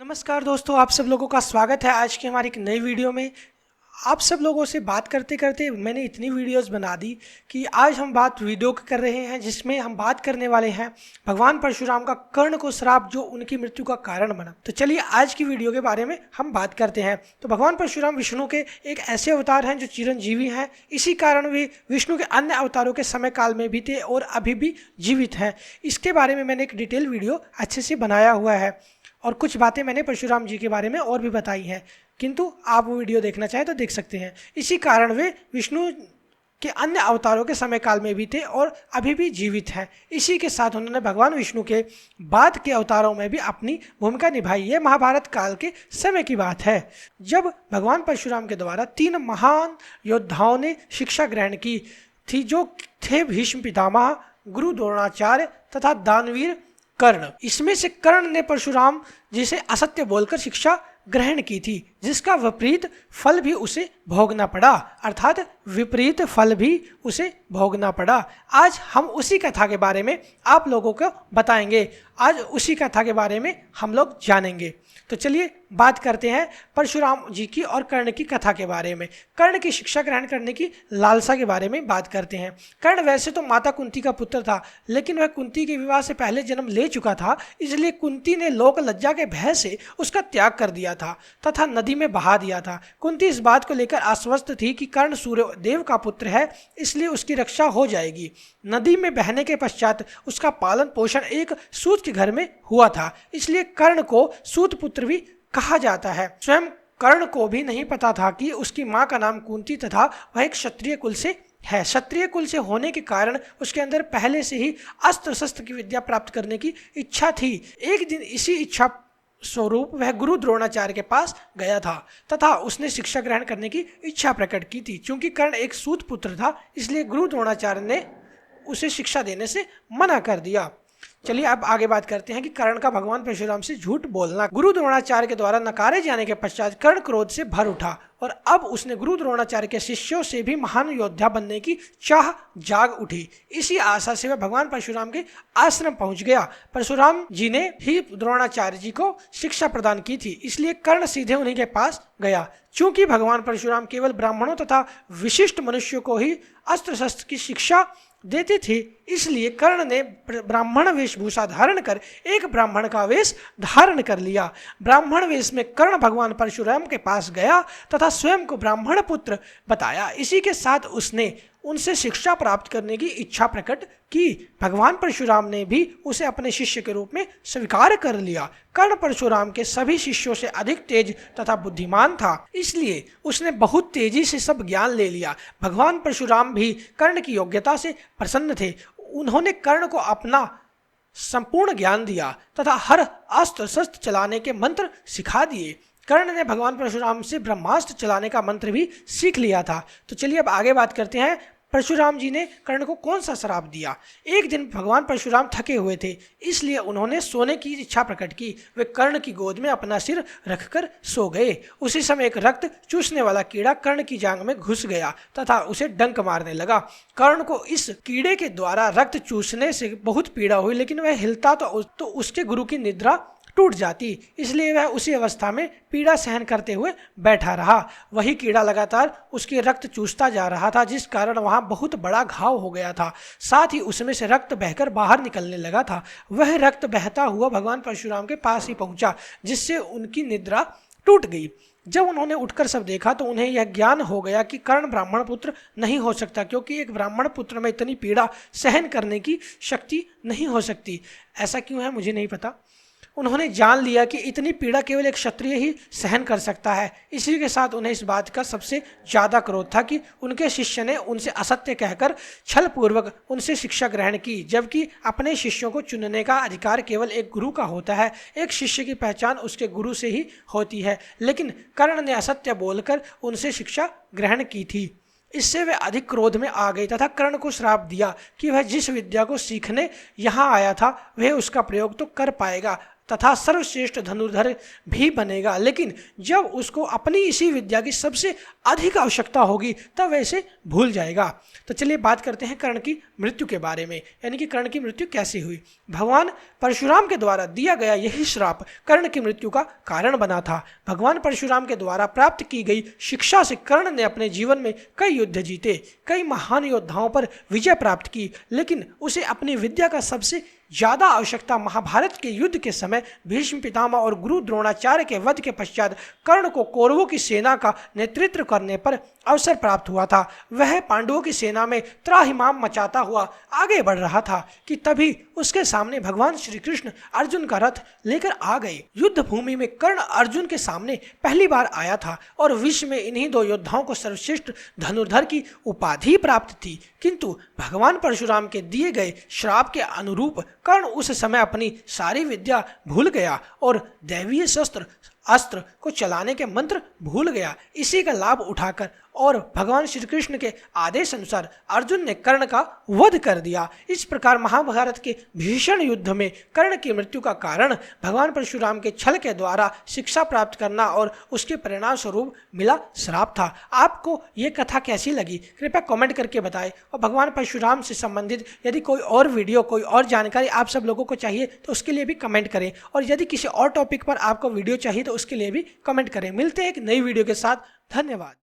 नमस्कार दोस्तों, आप सब लोगों का स्वागत है आज की हमारी एक नई वीडियो में। आप सब लोगों से बात करते करते मैंने इतनी वीडियोस बना दी कि आज हम बात वीडियो की कर रहे हैं, जिसमें हम बात करने वाले हैं भगवान परशुराम का कर्ण को श्राप जो उनकी मृत्यु का कारण बना। तो चलिए आज की वीडियो के बारे में हम बात करते हैं। तो भगवान परशुराम विष्णु के एक ऐसे अवतार हैं जो चिरंजीवी हैं। इसी कारण वे विष्णु के अन्य अवतारों के समय काल में भी थे और अभी भी जीवित हैं। इसके बारे में मैंने एक डिटेल वीडियो अच्छे से बनाया हुआ है और कुछ बातें मैंने परशुराम जी के बारे में और भी बताई हैं, किंतु आप वो वीडियो देखना चाहें तो देख सकते हैं। इसी कारण वे विष्णु के अन्य अवतारों के समय काल में भी थे और अभी भी जीवित हैं। इसी के साथ उन्होंने भगवान विष्णु के बाद के अवतारों में भी अपनी भूमिका निभाई है। महाभारत काल के समय की बात है, जब भगवान परशुराम के द्वारा 3 महान योद्धाओं ने शिक्षा ग्रहण की थी, जो थे भीष्म पितामह, गुरु द्रोणाचार्य तथा दानवीर कर्ण। इसमें से कर्ण ने परशुराम जी से असत्य बोलकर शिक्षा ग्रहण की थी, जिसका विपरीत फल भी उसे भोगना पड़ा, अर्थात विपरीत फल भी उसे भोगना पड़ा। आज हम उसी कथा के बारे में आप लोगों को बताएंगे, आज उसी कथा के बारे में हम लोग जानेंगे। तो चलिए बात करते हैं परशुराम जी की और कर्ण की कथा के बारे में। कर्ण की शिक्षा ग्रहण करने की लालसा के बारे में बात करते हैं। कर्ण वैसे तो माता कुंती का पुत्र था, लेकिन वह कुंती के विवाह से पहले जन्म ले चुका था, इसलिए कुंती ने लोक लज्जा के भय से उसका त्याग कर दिया था तथा नदी में बहा दिया था। कुंती इस बात को लेकर आश्वस्त थी कि कर्ण सूर्य देव का पुत्र है, इसलिए उसकी रक्षा हो जाएगी। नदी में बहने के पश्चात उसका पालन पोषण एक सूत के घर में हुआ था, इसलिए कर्ण को सूत पुत्र भी कहा जाता है। स्वयं कर्ण को भी नहीं पता था कि उसकी मां का नाम कुंती तथा वह एक क्षत्रिय कुल से है। क्षत्रिय कुल से होने के कारण उसके अंदर पहले से ही अस्त्र शस्त्र की विद्या प्राप्त करने की इच्छा थी। एक दिन इसी इच्छा स्वरूप वह गुरु द्रोणाचार्य के पास गया था तथा उसने शिक्षा ग्रहण करने की इच्छा प्रकट की थी। चूंकि कर्ण एक सूत पुत्र था, इसलिए गुरु द्रोणाचार्य ने उसे शिक्षा देने से मना कर दिया। चलिए अब आगे बात करते हैं कि कर्ण का भगवान परशुराम से झूठ बोलना। गुरु द्रोणाचार्य के द्वारा नकारे जाने के पश्चात कर्ण क्रोध से भर उठा और अब उसने गुरु द्रोणाचार्य के शिष्यों से भी महान योद्धा बनने की चाह जाग उठी। इसी आशा से वह भगवान परशुराम के आश्रम पहुंच गया। परशुराम जी ने ही द्रोणाचार्य जी को शिक्षा प्रदान की थी, इसलिए कर्ण सीधे उन्हीं के पास गया। चूंकि भगवान परशुराम केवल ब्राह्मणों तथा विशिष्ट मनुष्यों को ही अस्त्र शस्त्र की शिक्षा देते थे, इसलिए कर्ण ने ब्राह्मण वेशभूषा धारण कर एक ब्राह्मण का वेश धारण कर लिया। ब्राह्मण वेश में कर्ण भगवान परशुराम के पास गया तथा स्वयं को ब्राह्मण पुत्र बताया। इसी के साथ उसने उनसे शिक्षा प्राप्त करने की इच्छा प्रकट की। भगवान परशुराम ने भी उसे अपने शिष्य के रूप में स्वीकार कर लिया। कर्ण परशुराम के सभी शिष्यों से अधिक तेज तथा बुद्धिमान था, इसलिए उसने बहुत तेजी से सब ज्ञान ले लिया। भगवान परशुराम भी कर्ण की योग्यता से प्रसन्न थे। उन्होंने कर्ण को अपना संपूर्ण ज्ञान दिया तथा हर अस्त्र शस्त्र चलाने के मंत्र सिखा दिए। कर्ण ने भगवान परशुराम से ब्रह्मास्त्र चलाने का मंत्र भी सीख लिया था। तो चलिए अब आगे बात करते हैं परशुराम जी ने कर्ण को कौन सा श्राप दिया। एक दिन भगवान परशुराम थके हुए थे, इसलिए उन्होंने सोने की इच्छा प्रकट की। वे कर्ण की गोद में अपना सिर रखकर सो गए। उसी समय एक रक्त चूसने वाला कीड़ा कर्ण की जांघ में घुस गया तथा उसे डंक मारने लगा। कर्ण को इस कीड़े के द्वारा रक्त चूसने से बहुत पीड़ा हुई, लेकिन वह हिलता तो उसके गुरु की निद्रा टूट जाती, इसलिए वह उसी अवस्था में पीड़ा सहन करते हुए बैठा रहा। वही कीड़ा लगातार उसके रक्त चूसता जा रहा था, जिस कारण वहां बहुत बड़ा घाव हो गया था। साथ ही उसमें से रक्त बहकर बाहर निकलने लगा था। वह रक्त बहता हुआ भगवान परशुराम के पास ही पहुंचा, जिससे उनकी निद्रा टूट गई। जब उन्होंने उठकर सब देखा तो उन्हें यह ज्ञान हो गया कि कर्ण ब्राह्मण पुत्र नहीं हो सकता, क्योंकि एक ब्राह्मण पुत्र में इतनी पीड़ा सहन करने की शक्ति नहीं हो सकती। ऐसा क्यों है मुझे नहीं पता। उन्होंने जान लिया कि इतनी पीड़ा केवल एक क्षत्रिय ही सहन कर सकता है। इसी के साथ उन्हें इस बात का सबसे ज़्यादा क्रोध था कि उनके शिष्य ने उनसे असत्य कहकर छल पूर्वक उनसे शिक्षा ग्रहण की, जबकि अपने शिष्यों को चुनने का अधिकार केवल एक गुरु का होता है। एक शिष्य की पहचान उसके गुरु से ही होती है, लेकिन कर्ण ने असत्य बोलकर उनसे शिक्षा ग्रहण की थी। इससे वे अधिक क्रोध में आ गए तथा कर्ण को श्राप दिया कि वह जिस विद्या को सीखने यहाँ आया था वह उसका प्रयोग तो कर पाएगा, तथा सर्वश्रेष्ठ धनुर्धर भी बनेगा, लेकिन जब उसको अपनी इसी विद्या की सबसे अधिक आवश्यकता होगी तब वैसे भूल जाएगा। तो चलिए बात करते हैं कर्ण की मृत्यु के बारे में, यानी कि कर्ण की मृत्यु कैसे हुई। भगवान परशुराम के द्वारा दिया गया यही श्राप कर्ण की मृत्यु का कारण बना था। भगवान परशुराम के द्वारा प्राप्त की गई शिक्षा से कर्ण ने अपने जीवन में कई युद्ध जीते, कई महान योद्धाओं पर विजय प्राप्त की, लेकिन उसे अपनी विद्या का सबसे ज्यादा आवश्यकता महाभारत के युद्ध के समय भीष्म पितामह और गुरु द्रोणाचार्य के वध के पश्चात कर्ण को कौरवों की सेना का नेतृत्व करने पर अवसर प्राप्त हुआ था। वह पांडवों की सेना में त्राहिमाम मचाता हुआ आगे बढ़ रहा था कि तभी उसके सामने भगवान श्री कृष्ण अर्जुन का रथ लेकर आ गए। युद्ध भूमि में कर्ण अर्जुन के सामने पहली बार आया था और विश्व में इन्हीं दो योद्धाओं को सर्वश्रेष्ठ धनुर्धर की उपाधि प्राप्त थी, किंतु भगवान परशुराम के दिए गए श्राप के अनुरूप कर्ण उस समय अपनी सारी विद्या भूल गया और दैवीय शस्त्र अस्त्र को चलाने के मंत्र भूल गया। इसी का लाभ उठाकर और भगवान श्री कृष्ण के आदेश अनुसार अर्जुन ने कर्ण का वध कर दिया। इस प्रकार महाभारत के भीषण युद्ध में कर्ण की मृत्यु का कारण भगवान परशुराम के छल के द्वारा शिक्षा प्राप्त करना और उसके परिणाम स्वरूप मिला श्राप था। आपको ये कथा कैसी लगी कृपया कमेंट करके बताएं, और भगवान परशुराम से संबंधित यदि कोई और वीडियो कोई और जानकारी आप सब लोगों को चाहिए तो उसके लिए भी कमेंट करें, और यदि किसी और टॉपिक पर आपको वीडियो चाहिए तो उसके लिए भी कमेंट करें। मिलते हैं एक नई वीडियो के साथ। धन्यवाद।